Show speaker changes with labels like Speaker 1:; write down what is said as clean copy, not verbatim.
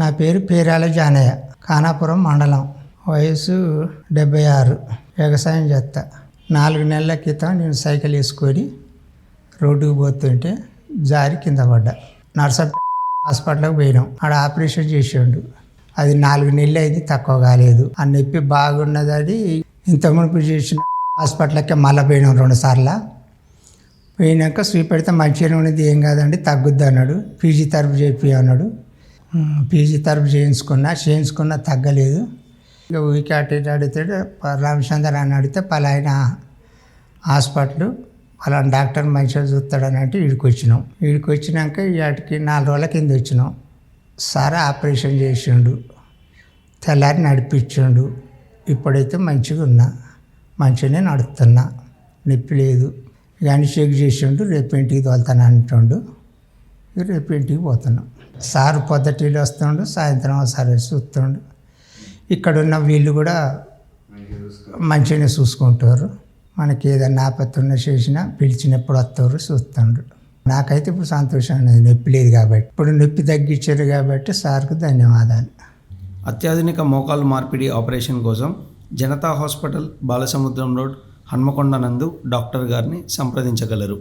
Speaker 1: నా పేరు పేరాల జానయ్య, ఖానాపురం మండలం. వయసు 76. వ్యవసాయం చేస్తా. 4 నెలల క్రితం నేను సైకిల్ వేసుకొని రోడ్డుకు పోతుంటే జారి కింద పడ్డా. నర్సపేట హాస్పిటల్కి పోయినాం. ఆడ ఆపరేషన్ చేసిండు. అది 4 నెలలు అయింది, తక్కువ కాలేదు. ఆ నొప్పి బాగున్నది. ఇంత మునుపు చేసిన హాస్పిటల్కి మళ్ళీ పోయినాం 2 సార్లు. పోయినాక చూపెడితే మంచిగానే ఉన్నది, ఏం కాదండి, తగ్గుద్ది అన్నాడు. పీజీ థెరపీ చేపి అన్నాడు. పీజీ థెరపీ చేయించుకున్నా తగ్గలేదు. ఇక ఊరికి అటు ఇటు అడిగితే రామచంద్ర అని అడిగితే పలానా హాస్పిటల్ పలానా డాక్టర్ మంచిగా చూస్తాడని అంటే వీడికి వచ్చినాం. వీడికి వచ్చినాక వాటికి 4 రోజుల కింద వచ్చినాం. సార్ ఆపరేషన్ చేసిండు, తెల్లారి నడిపించిండు. ఇప్పుడైతే మంచిగా ఉన్నా, మంచిగానే నడుస్తున్నా, నొప్పి లేదు. కానీ చెక్ చేసిండు, రేపు ఇంటికి తోలుతాను అంటుండు. రేపు ఇంటికి పోతున్నాం. సార్ పొద్దుటీలు వస్తుండు, సాయంత్రం ఒకసారి చూస్తుండు. ఇక్కడున్న వీళ్ళు కూడా మంచిగానే చూసుకుంటారు. మనకి ఏదైనా ఆపత్తున్న చేసినా పిలిచినప్పుడు వస్తారు, చూస్తుండ్రు. నాకైతే ఇప్పుడు సంతోషం అనేది, నొప్పి లేదు కాబట్టి. ఇప్పుడు నొప్పి తగ్గించారు కాబట్టి సార్కు ధన్యవాదాలు.
Speaker 2: అత్యాధునిక మోకాలు మార్పిడి ఆపరేషన్ కోసం జనతా హాస్పిటల్, బాలసముద్రం రోడ్, హన్మకొండ నందు డాక్టర్ గారిని సంప్రదించగలరు.